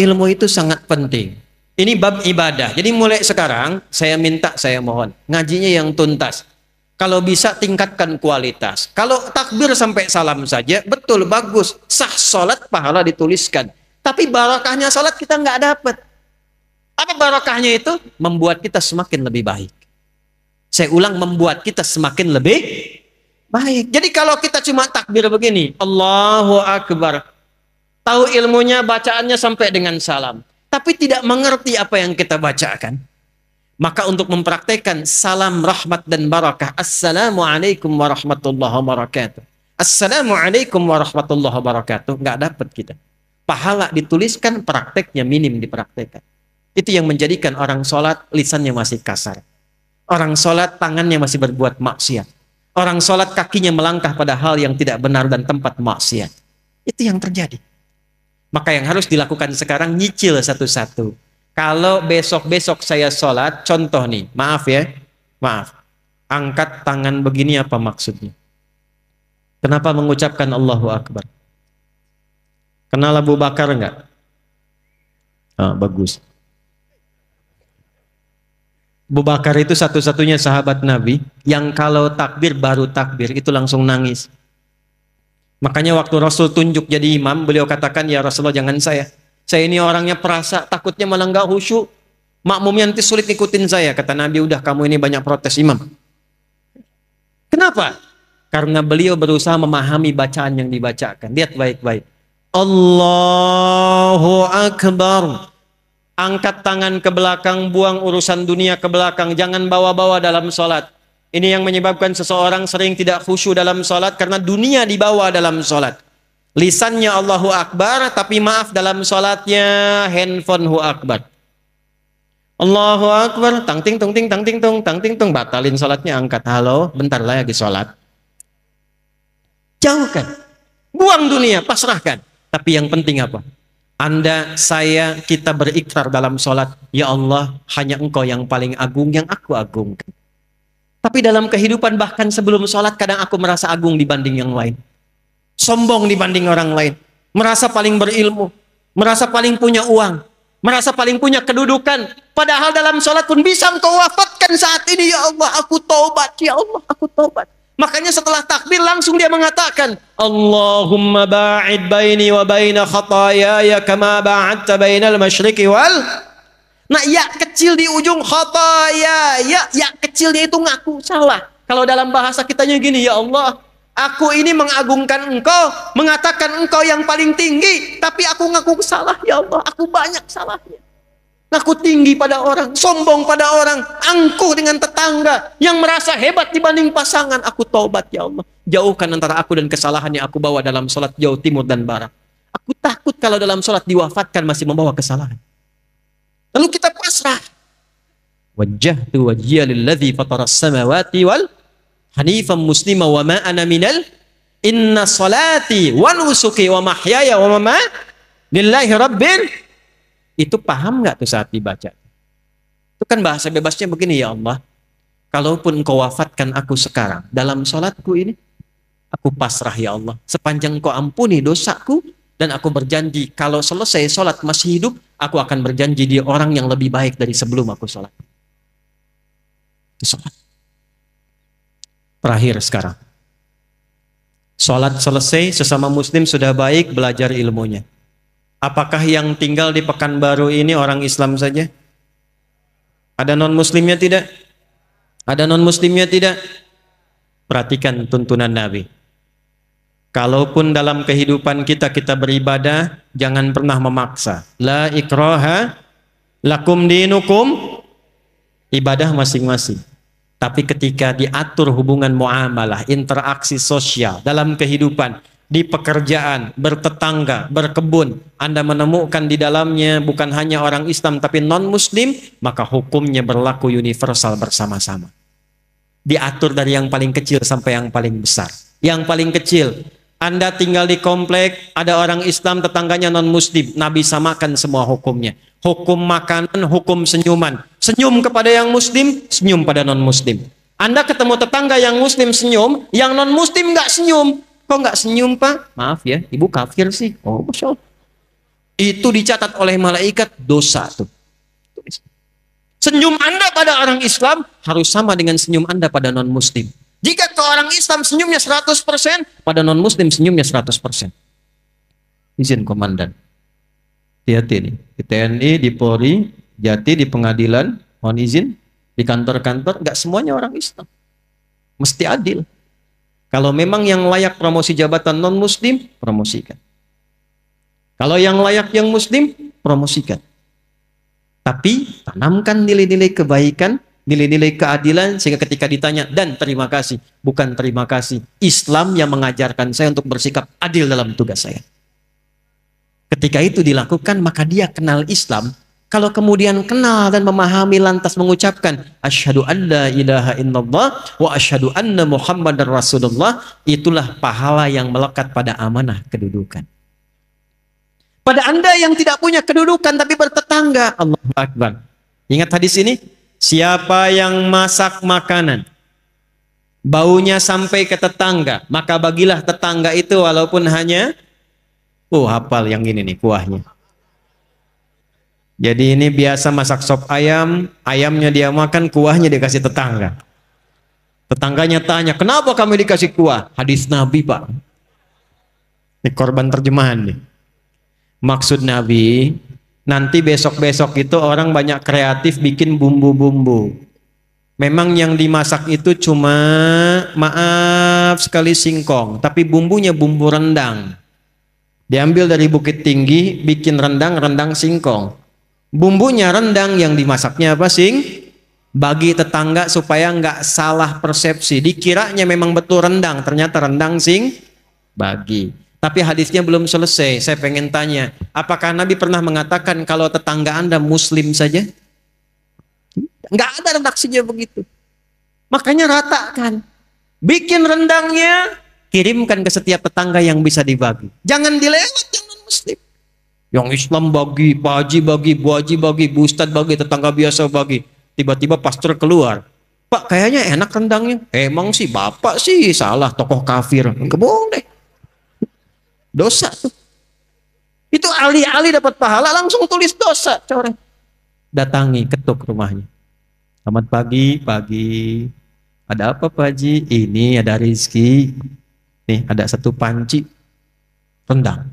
ilmu itu sangat penting. Ini bab ibadah. Jadi mulai sekarang saya minta, saya mohon ngajinya yang tuntas. Kalau bisa tingkatkan kualitas. Kalau takbir sampai salam saja, betul, bagus. Sah sholat, pahala dituliskan. Tapi barakahnya sholat kita nggak dapat. Apa barakahnya itu? Membuat kita semakin lebih baik. Saya ulang, membuat kita semakin lebih baik. Jadi kalau kita cuma takbir begini, Allahu Akbar, tahu ilmunya, bacaannya sampai dengan salam, tapi tidak mengerti apa yang kita bacakan, maka untuk mempraktekkan salam rahmat dan barakah, Assalamualaikum warahmatullahi wabarakatuh, Assalamualaikum warahmatullahi wabarakatuh, nggak dapat kita. Pahala dituliskan, prakteknya minim dipraktekkan. Itu yang menjadikan orang sholat lisannya masih kasar. Orang sholat tangannya masih berbuat maksiat. Orang sholat kakinya melangkah pada hal yang tidak benar dan tempat maksiat. Itu yang terjadi. Maka yang harus dilakukan sekarang, nyicil satu-satu. Kalau besok-besok saya sholat, contoh nih, maaf ya, maaf. Angkat tangan begini apa maksudnya? Kenapa mengucapkan Allahu Akbar? Kenal Abu Bakar enggak? Oh, bagus. Abu Bakar itu satu-satunya sahabat Nabi yang kalau takbir, baru takbir itu langsung nangis. Makanya waktu Rasul tunjuk jadi imam, beliau katakan, ya Rasulullah jangan saya. Saya ini orangnya perasa, takutnya malah nggak khusyuk. Makmumnya nanti sulit ikutin saya. Kata Nabi, udah kamu ini banyak protes imam. Kenapa? Karena beliau berusaha memahami bacaan yang dibacakan. Lihat baik-baik. Allahu Akbar. Angkat tangan ke belakang, buang urusan dunia ke belakang. Jangan bawa-bawa dalam sholat. Ini yang menyebabkan seseorang sering tidak khusyuk dalam sholat karena dunia dibawa dalam sholat. Lisannya Allahu Akbar, tapi maaf dalam sholatnya handphone Hu Akbar. Allahu Akbar, tang ting tung ting tang ting tung tang ting tung, batalin sholatnya, angkat, halo, bentar lagi sholat. Jauhkan, buang dunia, pasrahkan. Tapi yang penting apa? Anda, saya, kita berikrar dalam sholat, ya Allah, hanya Engkau yang paling agung, yang aku agungkan. Tapi dalam kehidupan bahkan sebelum sholat, kadang aku merasa agung dibanding yang lain. Sombong dibanding orang lain. Merasa paling berilmu. Merasa paling punya uang. Merasa paling punya kedudukan. Padahal dalam sholat pun bisa Engkau wafatkan saat ini, ya Allah, aku taubat, ya Allah, aku taubat. Makanya setelah takbir langsung dia mengatakan, Allahumma ba'id baini wa baina khatayaya kama ba'adta bainal masyriqi wal. Nah, ya kecil di ujung khataya, ya kecilnya itu ngaku salah. Kalau dalam bahasa kitanya gini, ya Allah, aku ini mengagungkan Engkau, mengatakan Engkau yang paling tinggi, tapi aku ngaku salah, ya Allah, aku banyak salahnya. Ngaku tinggi pada orang, sombong pada orang, angkuh dengan tetangga, yang merasa hebat dibanding pasangan. Aku taubat, ya Allah. Jauhkan antara aku dan kesalahan yang aku bawa dalam sholat jauh timur dan barat. Aku takut kalau dalam sholat diwafatkan masih membawa kesalahan. Lalu kita pasrah. Wajjahtu wajhiya lilladzi fataras samawati wal hanifan muslima wa ma ana minal inna salati wa nusuki wa mahyaya wa mamati lillahi rabbil. Itu paham nggak tuh saat dibaca? Itu kan bahasa bebasnya begini, ya Allah, kalaupun Engkau wafatkan aku sekarang dalam sholatku ini, aku pasrah, ya Allah, sepanjang Engkau ampuni dosaku, dan aku berjanji kalau selesai sholat masih hidup, aku akan berjanji dia orang yang lebih baik dari sebelum aku sholat. Itu sholat. Terakhir sekarang, sholat selesai, sesama muslim sudah baik, belajar ilmunya. Apakah yang tinggal di Pekanbaru ini orang Islam saja? Ada non-muslimnya tidak? Ada non-muslimnya tidak? Perhatikan tuntunan Nabi. Kalaupun dalam kehidupan kita beribadah, jangan pernah memaksa. La ikraha lakum dinukum, ibadah masing-masing. Tapi ketika diatur hubungan muamalah, interaksi sosial dalam kehidupan, di pekerjaan, bertetangga, berkebun, Anda menemukan di dalamnya bukan hanya orang Islam tapi non-muslim, maka hukumnya berlaku universal bersama-sama. Diatur dari yang paling kecil sampai yang paling besar. Yang paling kecil, Anda tinggal di komplek, ada orang Islam, tetangganya non-muslim, Nabi samakan semua hukumnya. Hukum makanan, hukum senyuman. Senyum kepada yang muslim, senyum pada non-muslim. Anda ketemu tetangga yang muslim senyum, yang non-muslim nggak senyum. Kok nggak senyum, Pak? Maaf ya, ibu kafir sih. Oh, Masya Allah. itu dicatat oleh malaikat dosa tuh. Senyum Anda pada orang Islam harus sama dengan senyum Anda pada non-muslim. Jika ke orang Islam senyumnya 100%, pada non-muslim senyumnya 100%. Izin komandan. Hati-hati nih. Di TNI, di Polri, Jati, di pengadilan, mohon izin, di kantor-kantor, nggak semuanya orang Islam. Mesti adil. Kalau memang yang layak promosi jabatan non-muslim, promosikan. Kalau yang layak yang muslim, promosikan. Tapi tanamkan nilai-nilai kebaikan, nilai-nilai keadilan, sehingga ketika ditanya, dan terima kasih, bukan terima kasih. Islam yang mengajarkan saya untuk bersikap adil dalam tugas saya. Ketika itu dilakukan, maka dia kenal Islam. Kalau kemudian kenal dan memahami lantas mengucapkan asyhadu an la ilaha illallah wa asyhadu anna muhammadar rasulullah, itulah pahala yang melekat pada amanah kedudukan. Pada Anda yang tidak punya kedudukan tapi bertetangga, Allahu Akbar. Ingat hadis ini? Siapa yang masak makanan, baunya sampai ke tetangga, maka bagilah tetangga itu walaupun hanya, hafal yang ini nih kuahnya. Jadi ini biasa masak sop ayam, ayamnya dia makan, kuahnya dikasih tetangga. Tetangganya tanya, kenapa kami dikasih kuah? Hadis Nabi, Pak. Ini korban terjemahan nih. Maksud Nabi, nanti besok-besok itu orang banyak kreatif bikin bumbu-bumbu. Memang yang dimasak itu cuma, maaf sekali, singkong. Tapi bumbunya bumbu rendang. Diambil dari Bukit Tinggi, bikin rendang singkong. Bumbunya rendang, yang dimasaknya apa? Bagi tetangga supaya nggak salah persepsi. Dikiranya memang betul rendang, ternyata rendang bagi. Tapi hadisnya belum selesai. Saya pengen tanya, apakah Nabi pernah mengatakan kalau tetangga Anda muslim saja? Nggak ada redaksinya begitu. Makanya ratakan. Bikin rendangnya, kirimkan ke setiap tetangga yang bisa dibagi. Jangan dilewat yang non-muslim. Yang Islam bagi, Pak Haji bagi, Bu Haji bagi, Bu Ustadz bagi, tetangga biasa bagi. Tiba-tiba pastor keluar. Pak, kayaknya enak rendangnya. Emang sih, Bapak sih salah, tokoh kafir. Enggak boleh. Dosa tuh. Itu ahli-ahli dapat pahala langsung tulis dosa, coret. Datangi, ketuk rumahnya. Selamat pagi, pagi. Ada apa Pak Haji? Ini ada rezeki. Nih, ada satu panci rendang.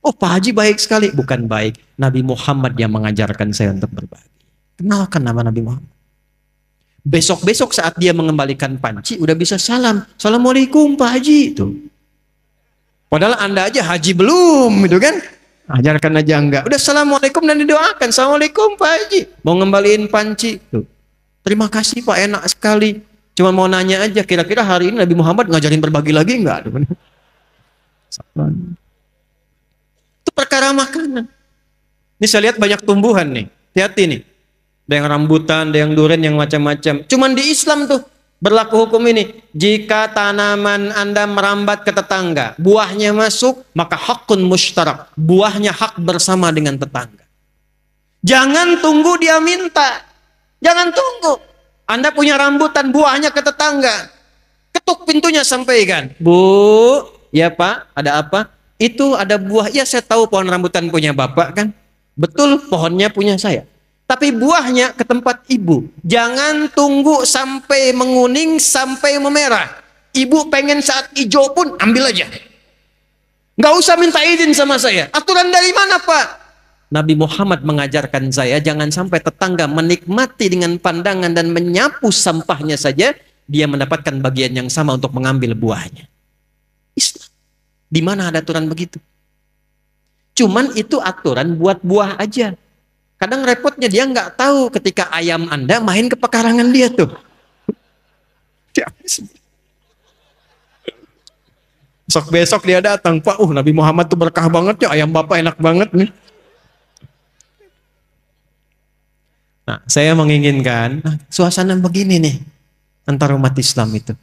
Oh, Pak Haji baik sekali. Bukan baik. Nabi Muhammad yang mengajarkan saya untuk berbagi. Kenalkan nama Nabi Muhammad. Besok-besok saat dia mengembalikan panci, udah bisa salam. Assalamualaikum Pak Haji. Tuh. Padahal Anda aja haji belum, gitu kan? Ajarkan aja enggak. Udah assalamualaikum dan didoakan. Assalamualaikum Pak Haji. Mau ngembaliin panci. Tuh. Terima kasih Pak, enak sekali. Cuma mau nanya aja, kira-kira hari ini Nabi Muhammad ngajarin berbagi lagi enggak? Itu perkara makanan. Ini saya lihat banyak tumbuhan nih. Hati-hati nih. Ada yang rambutan, ada yang durian, yang macam-macam. Cuman di Islam tuh berlaku hukum ini. Jika tanaman Anda merambat ke tetangga, buahnya masuk, maka hakun mushtarak. Buahnya hak bersama dengan tetangga. Jangan tunggu dia minta. Jangan tunggu. Anda punya rambutan, buahnya ke tetangga. Ketuk pintunya, sampaikan. Bu, ya Pak, ada apa? Itu ada buah. Ya, saya tahu pohon rambutan punya Bapak kan. Betul, pohonnya punya saya. Tapi buahnya ke tempat ibu. Jangan tunggu sampai menguning, sampai memerah. Ibu pengen saat hijau pun ambil aja. Nggak usah minta izin sama saya. Aturan dari mana Pak? Nabi Muhammad mengajarkan saya jangan sampai tetangga menikmati dengan pandangan dan menyapu sampahnya saja, dia mendapatkan bagian yang sama untuk mengambil buahnya. Islam. Di mana ada aturan begitu? Cuman itu aturan buat buah aja. Kadang repotnya dia nggak tahu ketika ayam Anda main ke pekarangan dia tuh. Besok dia datang, Pak, Nabi Muhammad tuh berkah banget ya, ayam Bapak enak banget nih. Nah, saya menginginkan suasana begini nih antara umat Islam itu.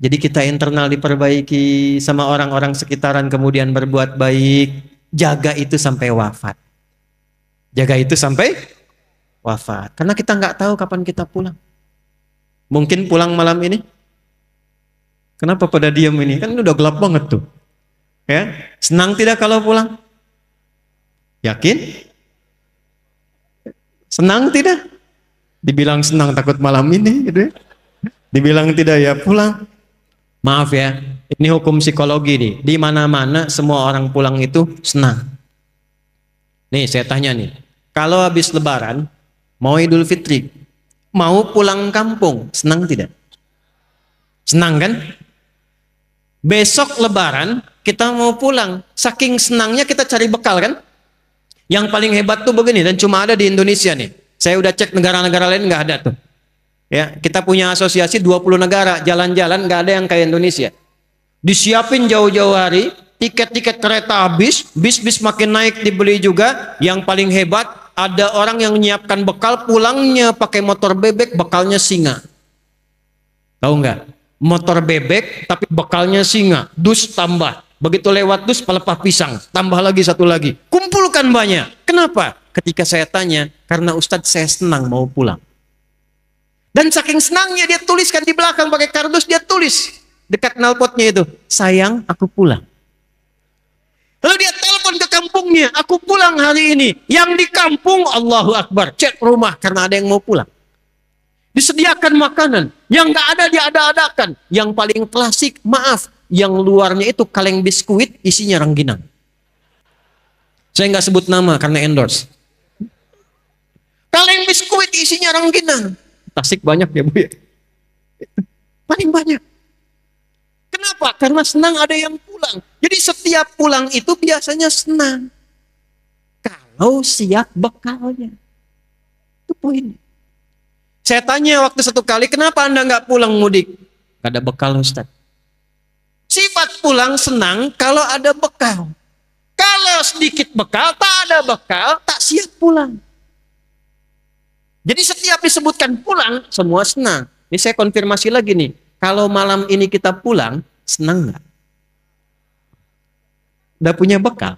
Jadi kita internal diperbaiki, sama orang-orang sekitaran kemudian berbuat baik, jaga itu sampai wafat. Jaga itu sampai wafat. Karena kita nggak tahu kapan kita pulang. Mungkin pulang malam ini. Kenapa pada diam ini? Kan udah gelap banget tuh. Ya, senang tidak kalau pulang? Yakin? Senang tidak? Dibilang senang takut malam ini gitu ya. Dibilang tidak ya pulang. Maaf ya, ini hukum psikologi nih. Di mana-mana semua orang pulang itu senang. Nih saya tanya nih, kalau habis Lebaran, mau Idul Fitri, mau pulang kampung, senang tidak? Senang kan? Besok Lebaran kita mau pulang, saking senangnya kita cari bekal kan? Yang paling hebat tuh begini, dan cuma ada di Indonesia nih. Saya udah cek negara-negara lain nggak ada tuh. Ya, kita punya asosiasi 20 negara, jalan-jalan nggak ada yang kayak Indonesia. Disiapin jauh-jauh hari, tiket-tiket kereta habis, bis-bis makin naik dibeli juga. Yang paling hebat, ada orang yang menyiapkan bekal, pulangnya pakai motor bebek, bekalnya singa. Tahu nggak? Motor bebek tapi bekalnya singa, dus tambah. Begitu lewat dus pelepah pisang, tambah lagi satu lagi. Kumpulkan banyak. Kenapa? Ketika saya tanya, karena Ustadz saya senang mau pulang. Dan saking senangnya dia tuliskan di belakang pakai kardus, dia tulis dekat knalpotnya itu, sayang aku pulang. Lalu dia telepon ke kampungnya, aku pulang hari ini. Yang di kampung, Allahu Akbar, cek rumah karena ada yang mau pulang. Disediakan makanan, yang nggak ada dia ada-adakan. Yang paling klasik, maaf, yang luarnya itu kaleng biskuit, isinya rengginang. Saya nggak sebut nama karena endorse. Kaleng biskuit isinya rengginang. Tasik banyak ya Bu ya. Paling banyak. Kenapa? Karena senang ada yang pulang. Jadi setiap pulang itu biasanya senang. Kalau siap bekalnya. Itu poinnya. Saya tanya waktu satu kali, kenapa Anda nggak pulang mudik? Gak ada bekal Ustaz. Sifat pulang senang kalau ada bekal. Kalau sedikit bekal, tak ada bekal, tak siap pulang. Jadi setiap disebutkan pulang, semua senang. Ini saya konfirmasi lagi nih. Kalau malam ini kita pulang, senang nggak? Udah punya bekal?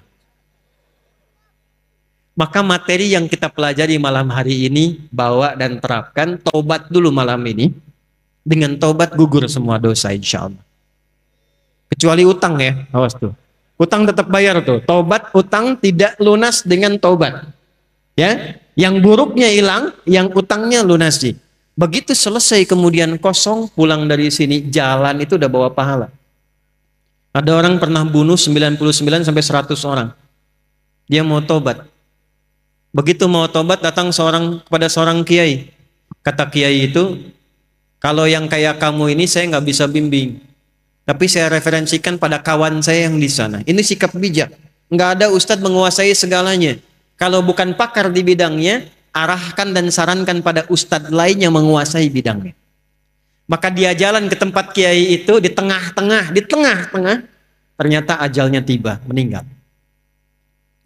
Maka materi yang kita pelajari malam hari ini, bawa dan terapkan, tobat dulu malam ini. Dengan tobat gugur semua dosa insya Allah. Kecuali utang ya, awas tuh. Utang tetap bayar tuh. Tobat utang tidak lunas dengan tobat. Ya, yang buruknya hilang, yang utangnya lunasi. Begitu selesai kemudian kosong, pulang dari sini, jalan itu udah bawa pahala. Ada orang pernah bunuh 99 sampai 100 orang. Dia mau tobat. Begitu mau tobat, datang kepada seorang kiai. Kata kiai itu, kalau yang kayak kamu ini saya nggak bisa bimbing. Tapi saya referensikan pada kawan saya yang di sana. Ini sikap bijak. Nggak ada ustadz menguasai segalanya. Kalau bukan pakar di bidangnya, arahkan dan sarankan pada ustadz lain yang menguasai bidangnya. Maka dia jalan ke tempat kiai itu, di tengah-tengah, ternyata ajalnya tiba, meninggal.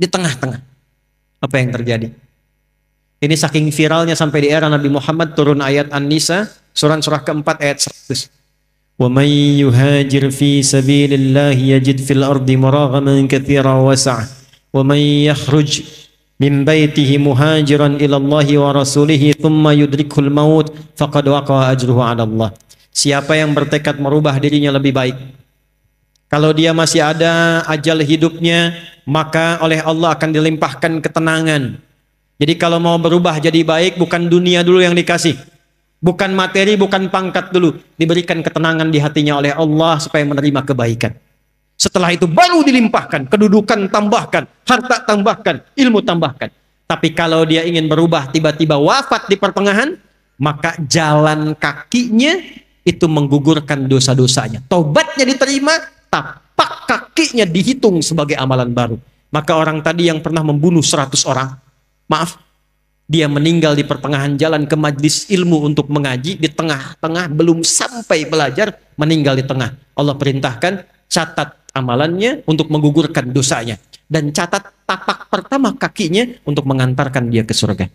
Di tengah-tengah. Apa yang terjadi? Ini saking viralnya sampai di era Nabi Muhammad turun ayat An-Nisa, surah keempat ayat 100. وَمَنْ يُهَاجِرْ فِي سَبِيلِ اللَّهِ يَجِدْ فِي الْأَرْضِ مُرَاغَمًا كَثِيرًا وَسَعًا وَمَنْ يَخْرُجْ مِنْ بَيْتِهِ مُهَاجِرًا إِلَى اللَّهِ وَرَسُولِهِ ثُمَّ يُدْرِكْهُ الْمَوْتُ فَقَدْ وَقَعَ أَجْرُهُ عَلَى اللَّهِ. Siapa yang bertekad merubah dirinya lebih baik, kalau dia masih ada ajal hidupnya, maka oleh Allah akan dilimpahkan ketenangan. Jadi kalau mau berubah jadi baik, bukan dunia dulu yang dikasih, bukan materi, bukan pangkat dulu, diberikan ketenangan di hatinya oleh Allah supaya menerima kebaikan. Setelah itu baru dilimpahkan, kedudukan tambahkan, harta tambahkan, ilmu tambahkan. Tapi kalau dia ingin berubah tiba-tiba wafat di pertengahan, maka jalan kakinya itu menggugurkan dosa-dosanya. Tobatnya diterima, tapak kakinya dihitung sebagai amalan baru. Maka orang tadi yang pernah membunuh 100 orang, maaf, dia meninggal di pertengahan jalan ke majlis ilmu untuk mengaji, di tengah-tengah belum sampai belajar, meninggal di tengah. Allah perintahkan, catat amalannya untuk menggugurkan dosanya. Dan catat tapak pertama kakinya untuk mengantarkan dia ke surga.